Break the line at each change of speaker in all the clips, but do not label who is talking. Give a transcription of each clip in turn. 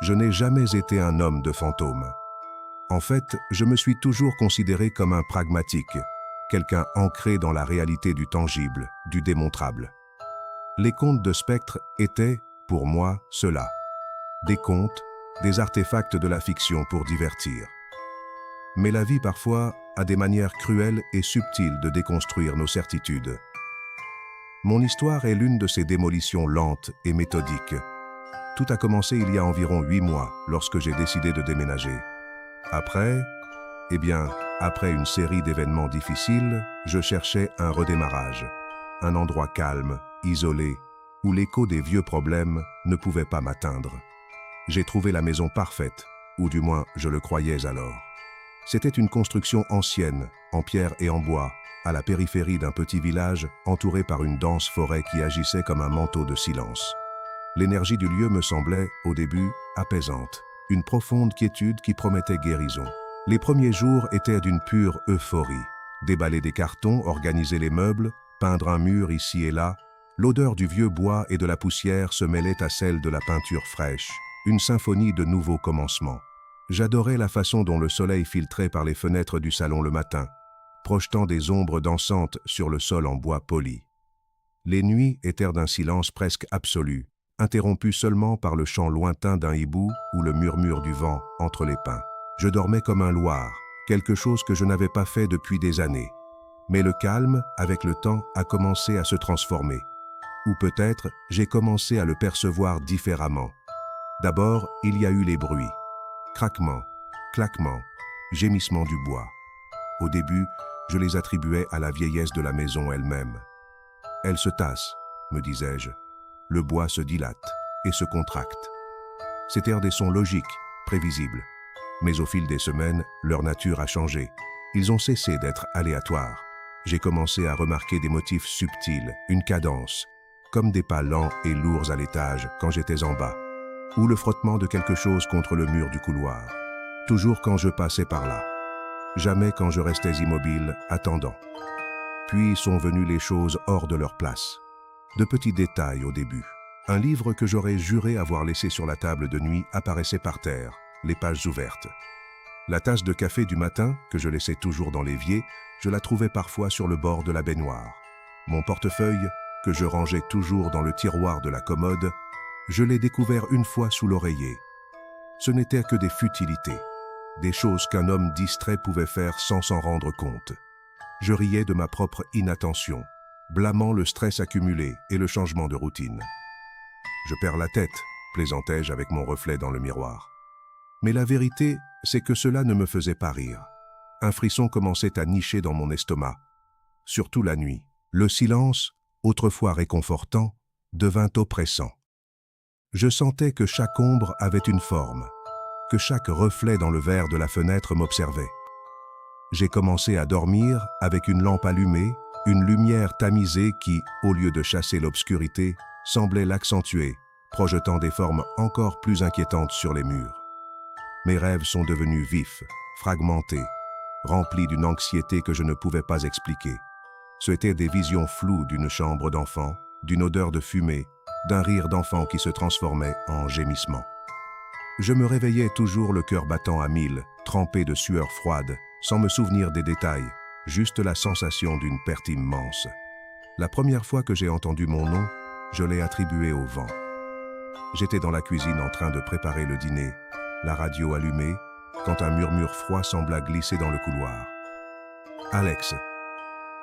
Je n'ai jamais été un homme de fantômes. En fait, je me suis toujours considéré comme un pragmatique, quelqu'un ancré dans la réalité du tangible, du démontrable. Les contes de spectres étaient, pour moi, cela. Des contes, des artefacts de la fiction pour divertir. Mais la vie, parfois, a des manières cruelles et subtiles de déconstruire nos certitudes. Mon histoire est l'une de ces démolitions lentes et méthodiques. Tout a commencé il y a environ 8 mois, lorsque j'ai décidé de déménager. Après une série d'événements difficiles, je cherchais un redémarrage. Un endroit calme, isolé, où l'écho des vieux problèmes ne pouvait pas m'atteindre. J'ai trouvé la maison parfaite, ou du moins je le croyais alors. C'était une construction ancienne, en pierre et en bois, à la périphérie d'un petit village entouré par une dense forêt qui agissait comme un manteau de silence. L'énergie du lieu me semblait, au début, apaisante, une profonde quiétude qui promettait guérison. Les premiers jours étaient d'une pure euphorie. Déballer des cartons, organiser les meubles, peindre un mur ici et là, l'odeur du vieux bois et de la poussière se mêlait à celle de la peinture fraîche, une symphonie de nouveaux commencements. J'adorais la façon dont le soleil filtrait par les fenêtres du salon le matin, projetant des ombres dansantes sur le sol en bois poli. Les nuits étaient d'un silence presque absolu, interrompu seulement par le chant lointain d'un hibou ou le murmure du vent entre les pins. Je dormais comme un loir, quelque chose que je n'avais pas fait depuis des années. Mais le calme, avec le temps, a commencé à se transformer. Ou peut-être, j'ai commencé à le percevoir différemment. D'abord, il y a eu les bruits. Craquements, claquements, gémissements du bois. Au début, je les attribuais à la vieillesse de la maison elle-même. Elle se tasse, me disais-je. Le bois se dilate et se contracte. C'étaient des sons logiques, prévisibles. Mais au fil des semaines, leur nature a changé. Ils ont cessé d'être aléatoires. J'ai commencé à remarquer des motifs subtils, une cadence, comme des pas lents et lourds à l'étage quand j'étais en bas, ou le frottement de quelque chose contre le mur du couloir. Toujours quand je passais par là. Jamais quand je restais immobile, attendant. Puis sont venues les choses hors de leur place. De petits détails au début. Un livre que j'aurais juré avoir laissé sur la table de nuit apparaissait par terre, les pages ouvertes. La tasse de café du matin, que je laissais toujours dans l'évier, je la trouvais parfois sur le bord de la baignoire. Mon portefeuille, que je rangeais toujours dans le tiroir de la commode, je l'ai découvert une fois sous l'oreiller. Ce n'étaient que des futilités, des choses qu'un homme distrait pouvait faire sans s'en rendre compte. Je riais de ma propre inattention, blâmant le stress accumulé et le changement de routine. Je perds la tête, plaisantais-je avec mon reflet dans le miroir. Mais la vérité, c'est que cela ne me faisait pas rire. Un frisson commençait à nicher dans mon estomac, surtout la nuit. Le silence, autrefois réconfortant, devint oppressant. Je sentais que chaque ombre avait une forme, que chaque reflet dans le verre de la fenêtre m'observait. J'ai commencé à dormir avec une lampe allumée, une lumière tamisée qui, au lieu de chasser l'obscurité, semblait l'accentuer, projetant des formes encore plus inquiétantes sur les murs. Mes rêves sont devenus vifs, fragmentés, remplis d'une anxiété que je ne pouvais pas expliquer. C'étaient des visions floues d'une chambre d'enfant, d'une odeur de fumée, d'un rire d'enfant qui se transformait en gémissement. Je me réveillais toujours le cœur battant à 1000, trempé de sueur froide, sans me souvenir des détails, juste la sensation d'une perte immense. La première fois que j'ai entendu mon nom, je l'ai attribué au vent. J'étais dans la cuisine en train de préparer le dîner, la radio allumée, quand un murmure froid sembla glisser dans le couloir. « Alex !»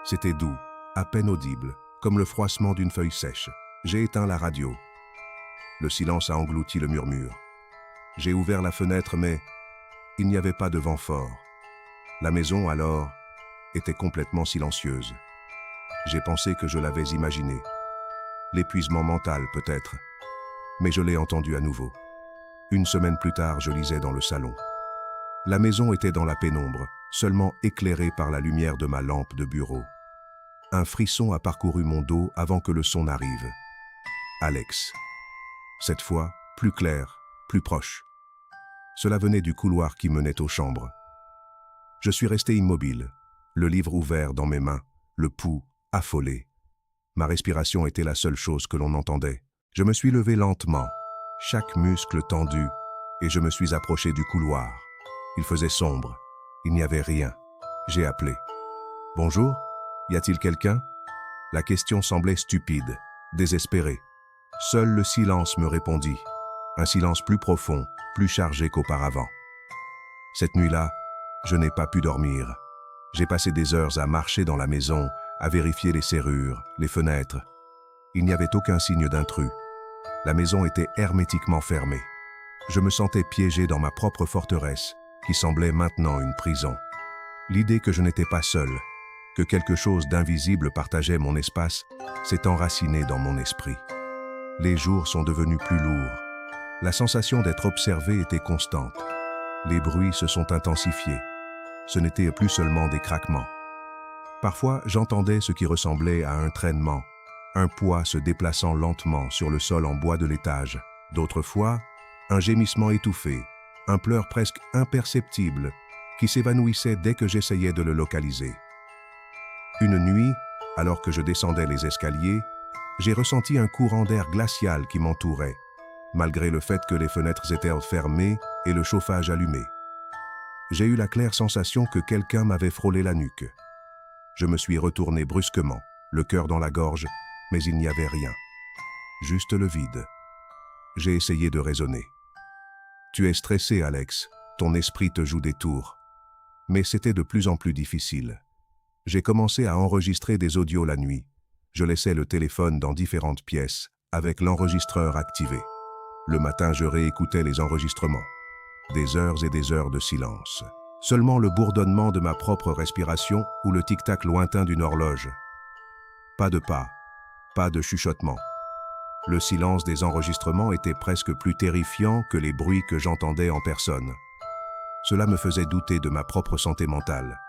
C'était doux, à peine audible, comme le froissement d'une feuille sèche. J'ai éteint la radio. Le silence a englouti le murmure. J'ai ouvert la fenêtre, mais il n'y avait pas de vent fort. La maison, alors, était complètement silencieuse. J'ai pensé que je l'avais imaginé. L'épuisement mental, peut-être. Mais je l'ai entendu à nouveau. Une semaine plus tard, je lisais dans le salon. La maison était dans la pénombre, seulement éclairée par la lumière de ma lampe de bureau. Un frisson a parcouru mon dos avant que le son n'arrive. Alex. Cette fois, plus clair, plus proche. Cela venait du couloir qui menait aux chambres. Je suis resté immobile, le livre ouvert dans mes mains, le pouls affolé. Ma respiration était la seule chose que l'on entendait. Je me suis levé lentement, chaque muscle tendu, et je me suis approché du couloir. Il faisait sombre. Il n'y avait rien. J'ai appelé. « Bonjour, y a-t-il quelqu'un » La question semblait stupide, désespérée. Seul le silence me répondit. Un silence plus profond, plus chargé qu'auparavant. Cette nuit-là, je n'ai pas pu dormir. J'ai passé des heures à marcher dans la maison, à vérifier les serrures, les fenêtres. Il n'y avait aucun signe d'intrus. La maison était hermétiquement fermée. Je me sentais piégé dans ma propre forteresse, qui semblait maintenant une prison. L'idée que je n'étais pas seul, que quelque chose d'invisible partageait mon espace, s'est enracinée dans mon esprit. Les jours sont devenus plus lourds. La sensation d'être observé était constante. Les bruits se sont intensifiés. Ce n'était plus seulement des craquements. Parfois, j'entendais ce qui ressemblait à un traînement, un poids se déplaçant lentement sur le sol en bois de l'étage. D'autres fois, un gémissement étouffé, un pleur presque imperceptible qui s'évanouissait dès que j'essayais de le localiser. Une nuit, alors que je descendais les escaliers, j'ai ressenti un courant d'air glacial qui m'entourait, malgré le fait que les fenêtres étaient fermées et le chauffage allumé. J'ai eu la claire sensation que quelqu'un m'avait frôlé la nuque. Je me suis retourné brusquement, le cœur dans la gorge, mais il n'y avait rien. Juste le vide. J'ai essayé de raisonner. « Tu es stressé, Alex. Ton esprit te joue des tours. » Mais c'était de plus en plus difficile. J'ai commencé à enregistrer des audios la nuit. Je laissais le téléphone dans différentes pièces, avec l'enregistreur activé. Le matin, je réécoutais les enregistrements. Des heures et des heures de silence. Seulement le bourdonnement de ma propre respiration ou le tic-tac lointain d'une horloge. Pas de pas, pas de chuchotement. Le silence des enregistrements était presque plus terrifiant que les bruits que j'entendais en personne. Cela me faisait douter de ma propre santé mentale.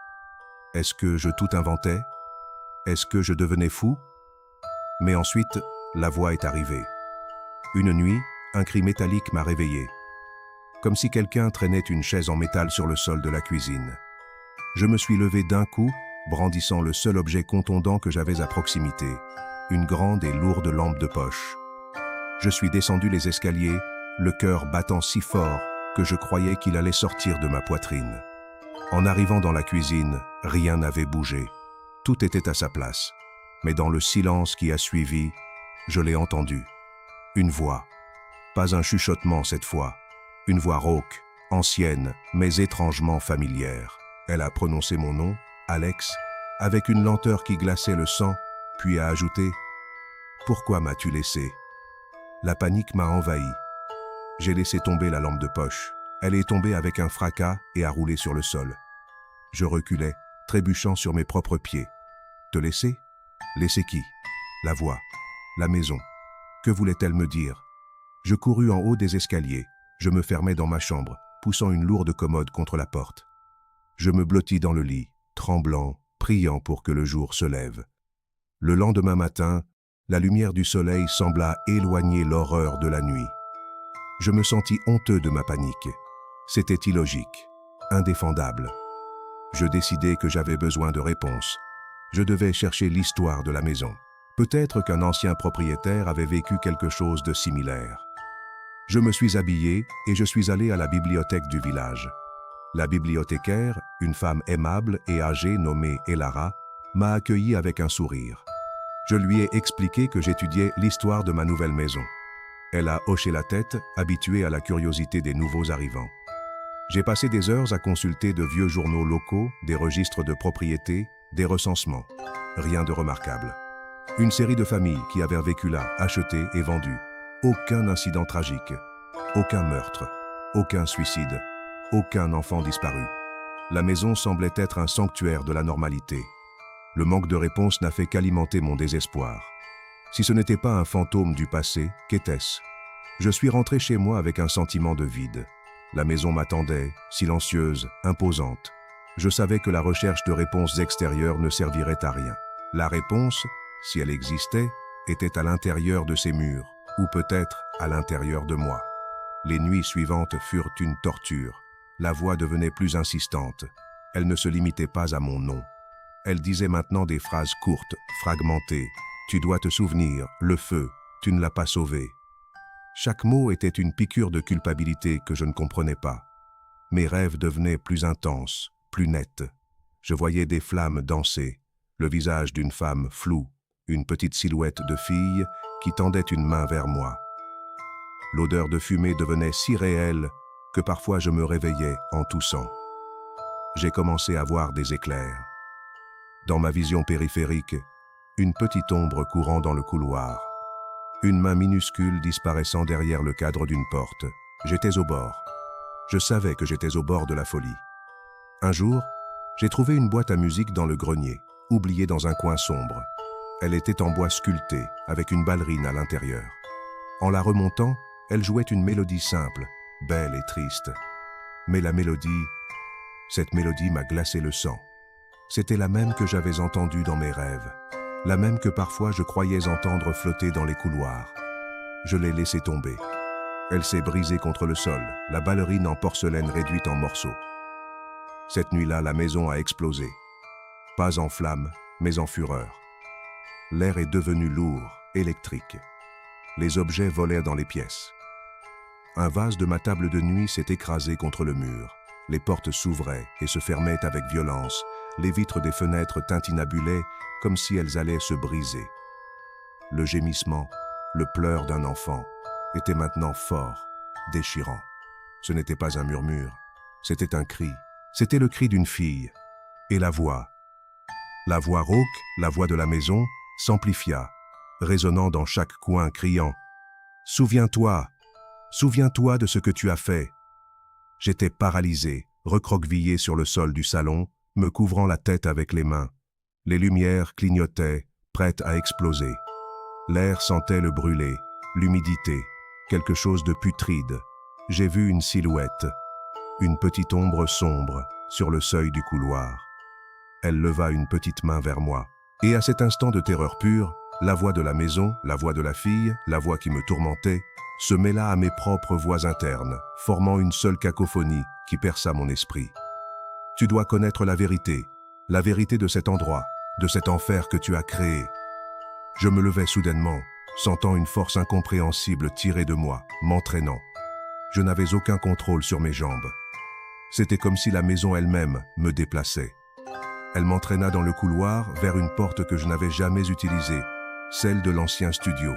Est-ce que je tout inventais? Est-ce que je devenais fou? Mais ensuite, la voix est arrivée. Une nuit, un cri métallique m'a réveillé. Comme si quelqu'un traînait une chaise en métal sur le sol de la cuisine. Je me suis levé d'un coup, brandissant le seul objet contondant que j'avais à proximité, une grande et lourde lampe de poche. Je suis descendu les escaliers, le cœur battant si fort que je croyais qu'il allait sortir de ma poitrine. En arrivant dans la cuisine, rien n'avait bougé. Tout était à sa place. Mais dans le silence qui a suivi, je l'ai entendu. Une voix. Pas un chuchotement cette fois. Une voix rauque, ancienne, mais étrangement familière. Elle a prononcé mon nom, Alex, avec une lenteur qui glaçait le sang, puis a ajouté « Pourquoi m'as-tu laissé ?» La panique m'a envahi. J'ai laissé tomber la lampe de poche. Elle est tombée avec un fracas et a roulé sur le sol. Je reculais, trébuchant sur mes propres pieds. Te laisser? Laisser qui? La voix. La maison. Que voulait-elle me dire? Je courus en haut des escaliers. Je me fermai dans ma chambre, poussant une lourde commode contre la porte. Je me blottis dans le lit, tremblant, priant pour que le jour se lève. Le lendemain matin, la lumière du soleil sembla éloigner l'horreur de la nuit. Je me sentis honteux de ma panique. C'était illogique, indéfendable. Je décidai que j'avais besoin de réponses. Je devais chercher l'histoire de la maison. Peut-être qu'un ancien propriétaire avait vécu quelque chose de similaire. Je me suis habillé et je suis allé à la bibliothèque du village. La bibliothécaire, une femme aimable et âgée nommée Elara, m'a accueilli avec un sourire. Je lui ai expliqué que j'étudiais l'histoire de ma nouvelle maison. Elle a hoché la tête, habituée à la curiosité des nouveaux arrivants. J'ai passé des heures à consulter de vieux journaux locaux, des registres de propriété, des recensements. Rien de remarquable. Une série de familles qui avaient vécu là, achetées et vendues. Aucun incident tragique, aucun meurtre, aucun suicide, aucun enfant disparu. La maison semblait être un sanctuaire de la normalité. Le manque de réponse n'a fait qu'alimenter mon désespoir. Si ce n'était pas un fantôme du passé, qu'était-ce? Je suis rentré chez moi avec un sentiment de vide. La maison m'attendait, silencieuse, imposante. Je savais que la recherche de réponses extérieures ne servirait à rien. La réponse, si elle existait, était à l'intérieur de ces murs, ou peut-être à l'intérieur de moi. Les nuits suivantes furent une torture. La voix devenait plus insistante. Elle ne se limitait pas à mon nom. Elle disait maintenant des phrases courtes, fragmentées. « Tu dois te souvenir, le feu, tu ne l'as pas sauvé. » Chaque mot était une piqûre de culpabilité que je ne comprenais pas. Mes rêves devenaient plus intenses, plus nets. Je voyais des flammes danser, le visage d'une femme flou, une petite silhouette de fille qui tendait une main vers moi. L'odeur de fumée devenait si réelle que parfois je me réveillais en toussant. J'ai commencé à voir des éclairs. Dans ma vision périphérique, une petite ombre courant dans le couloir. Une main minuscule disparaissant derrière le cadre d'une porte. J'étais au bord. Je savais que j'étais au bord de la folie. Un jour, j'ai trouvé une boîte à musique dans le grenier, oubliée dans un coin sombre. Elle était en bois sculpté, avec une ballerine à l'intérieur. En la remontant, elle jouait une mélodie simple, belle et triste. Mais cette mélodie m'a glacé le sang. C'était la même que j'avais entendue dans mes rêves, la même que parfois je croyais entendre flotter dans les couloirs. Je l'ai laissée tomber. Elle s'est brisée contre le sol, la ballerine en porcelaine réduite en morceaux. Cette nuit-là, la maison a explosé. Pas en flammes, mais en fureur. L'air est devenu lourd, électrique. Les objets volaient dans les pièces. Un vase de ma table de nuit s'est écrasé contre le mur. Les portes s'ouvraient et se fermaient avec violence. Les vitres des fenêtres tintinabulaient comme si elles allaient se briser. Le gémissement, le pleur d'un enfant, était maintenant fort, déchirant. Ce n'était pas un murmure, c'était un cri. C'était le cri d'une fille. Et la voix rauque, la voix de la maison, s'amplifia, résonnant dans chaque coin, criant « Souviens-toi, souviens-toi de ce que tu as fait !» J'étais paralysé, recroquevillé sur le sol du salon, me couvrant la tête avec les mains. Les lumières clignotaient, prêtes à exploser. L'air sentait le brûler, l'humidité, quelque chose de putride. J'ai vu une silhouette, une petite ombre sombre, sur le seuil du couloir. Elle leva une petite main vers moi, et à cet instant de terreur pure, la voix de la maison, la voix de la fille, la voix qui me tourmentait, se mêla à mes propres voix internes, formant une seule cacophonie qui perça mon esprit. Tu dois connaître la vérité de cet endroit, de cet enfer que tu as créé. Je me levai soudainement, sentant une force incompréhensible tirer de moi, m'entraînant. Je n'avais aucun contrôle sur mes jambes. C'était comme si la maison elle-même me déplaçait. Elle m'entraîna dans le couloir vers une porte que je n'avais jamais utilisée, celle de l'ancien studio.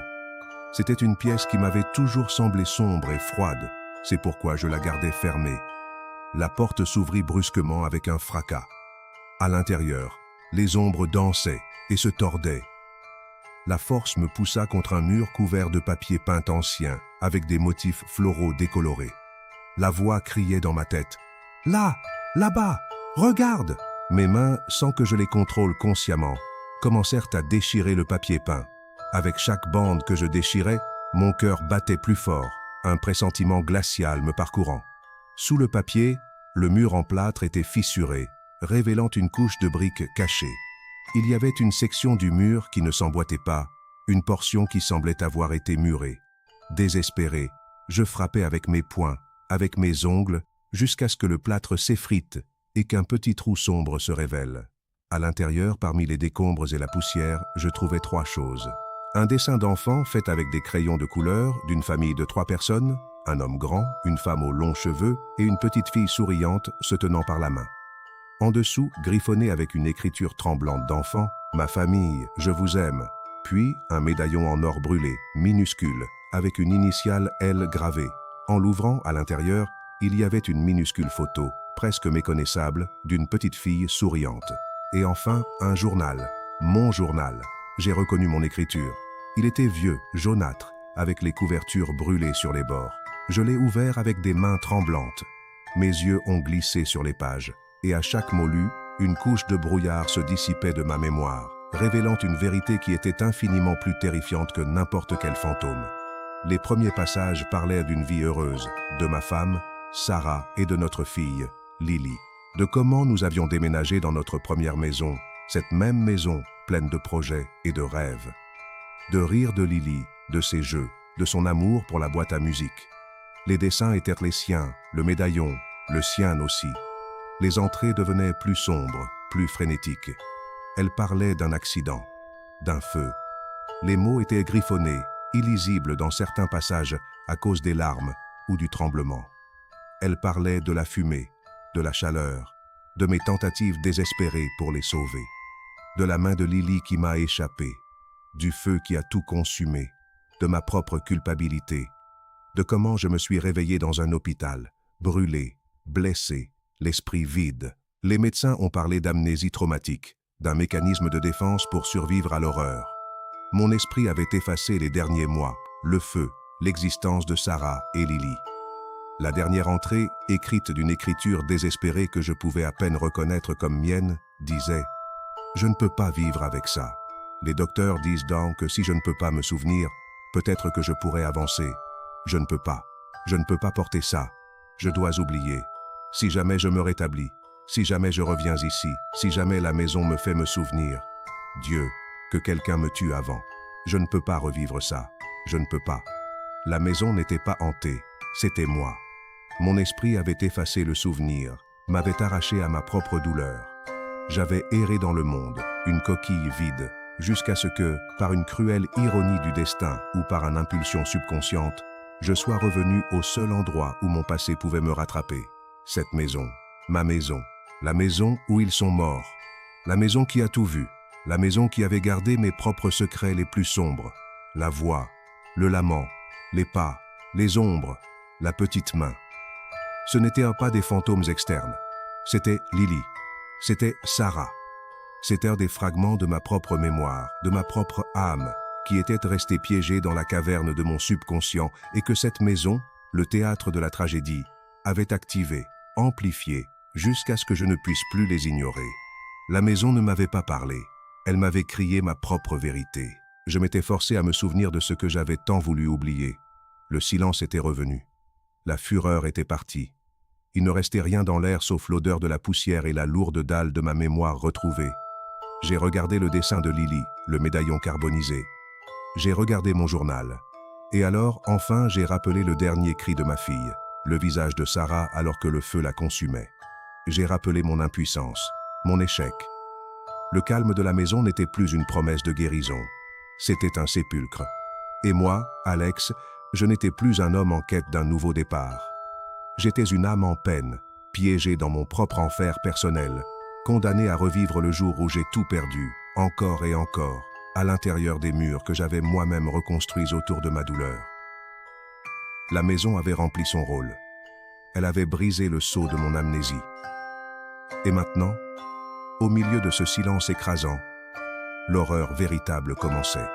C'était une pièce qui m'avait toujours semblé sombre et froide, c'est pourquoi je la gardais fermée. La porte s'ouvrit brusquement avec un fracas. À l'intérieur, les ombres dansaient et se tordaient. La force me poussa contre un mur couvert de papier peint ancien, avec des motifs floraux décolorés. La voix criait dans ma tête. « Là, là-bas, regarde !» Mes mains, sans que je les contrôle consciemment, commencèrent à déchirer le papier peint. Avec chaque bande que je déchirais, mon cœur battait plus fort, un pressentiment glacial me parcourant. Sous le papier, le mur en plâtre était fissuré, révélant une couche de briques cachées. Il y avait une section du mur qui ne s'emboîtait pas, une portion qui semblait avoir été murée. Désespéré, je frappais avec mes poings, avec mes ongles, jusqu'à ce que le plâtre s'effrite et qu'un petit trou sombre se révèle. À l'intérieur, parmi les décombres et la poussière, je trouvais 3 choses. Un dessin d'enfant fait avec des crayons de couleur d'une famille de 3 personnes, un homme grand, une femme aux longs cheveux et une petite fille souriante se tenant par la main. En dessous, griffonné avec une écriture tremblante d'enfant, « Ma famille, je vous aime ». Puis, un médaillon en or brûlé, minuscule, avec une initiale L gravée. En l'ouvrant, à l'intérieur, il y avait une minuscule photo, presque méconnaissable, d'une petite fille souriante. Et enfin, un journal, mon journal. J'ai reconnu mon écriture. Il était vieux, jaunâtre, avec les couvertures brûlées sur les bords. Je l'ai ouvert avec des mains tremblantes. Mes yeux ont glissé sur les pages, et à chaque mot lu, une couche de brouillard se dissipait de ma mémoire, révélant une vérité qui était infiniment plus terrifiante que n'importe quel fantôme. Les premiers passages parlaient d'une vie heureuse, de ma femme, Sarah, et de notre fille, Lily. De comment nous avions déménagé dans notre première maison, cette même maison pleine de projets et de rêves. De rire de Lily, de ses jeux, de son amour pour la boîte à musique. Les dessins étaient les siens, le médaillon, le sien aussi. Les entrées devenaient plus sombres, plus frénétiques. Elle parlait d'un accident, d'un feu. Les mots étaient griffonnés, illisible dans certains passages à cause des larmes ou du tremblement. Elle parlait de la fumée, de la chaleur, de mes tentatives désespérées pour les sauver, de la main de Lily qui m'a échappé, du feu qui a tout consumé, de ma propre culpabilité, de comment je me suis réveillé dans un hôpital, brûlé, blessé, l'esprit vide. Les médecins ont parlé d'amnésie traumatique, d'un mécanisme de défense pour survivre à l'horreur. Mon esprit avait effacé les derniers mois, le feu, l'existence de Sarah et Lily. La dernière entrée, écrite d'une écriture désespérée que je pouvais à peine reconnaître comme mienne, disait « Je ne peux pas vivre avec ça. Les docteurs disent donc que si je ne peux pas me souvenir, peut-être que je pourrais avancer. Je ne peux pas. Je ne peux pas porter ça. Je dois oublier. Si jamais je me rétablis, si jamais je reviens ici, si jamais la maison me fait me souvenir. Dieu, que quelqu'un me tue avant. Je ne peux pas revivre ça. Je ne peux pas. » La maison n'était pas hantée, c'était moi. Mon esprit avait effacé le souvenir, m'avait arraché à ma propre douleur. J'avais erré dans le monde, une coquille vide, jusqu'à ce que, par une cruelle ironie du destin ou par une impulsion subconsciente, je sois revenu au seul endroit où mon passé pouvait me rattraper. Cette maison, ma maison, la maison où ils sont morts, la maison qui a tout vu, la maison qui avait gardé mes propres secrets les plus sombres, la voix, le lament, les pas, les ombres, la petite main. Ce n'étaient pas des fantômes externes, c'était Lily, c'était Sarah. C'étaient des fragments de ma propre mémoire, de ma propre âme, qui étaient restés piégés dans la caverne de mon subconscient et que cette maison, le théâtre de la tragédie, avait activé, amplifié, jusqu'à ce que je ne puisse plus les ignorer. La maison ne m'avait pas parlé, elle m'avait crié ma propre vérité. Je m'étais forcé à me souvenir de ce que j'avais tant voulu oublier. Le silence était revenu. La fureur était partie. Il ne restait rien dans l'air sauf l'odeur de la poussière et la lourde dalle de ma mémoire retrouvée. J'ai regardé le dessin de Lily, le médaillon carbonisé. J'ai regardé mon journal. Et alors, enfin, j'ai rappelé le dernier cri de ma fille, le visage de Sarah alors que le feu la consumait. J'ai rappelé mon impuissance, mon échec. Le calme de la maison n'était plus une promesse de guérison. C'était un sépulcre. Et moi, Alex, je n'étais plus un homme en quête d'un nouveau départ. J'étais une âme en peine, piégée dans mon propre enfer personnel, condamnée à revivre le jour où j'ai tout perdu, encore et encore, à l'intérieur des murs que j'avais moi-même reconstruits autour de ma douleur. La maison avait rempli son rôle. Elle avait brisé le sceau de mon amnésie. Et maintenant, au milieu de ce silence écrasant, l'horreur véritable commençait.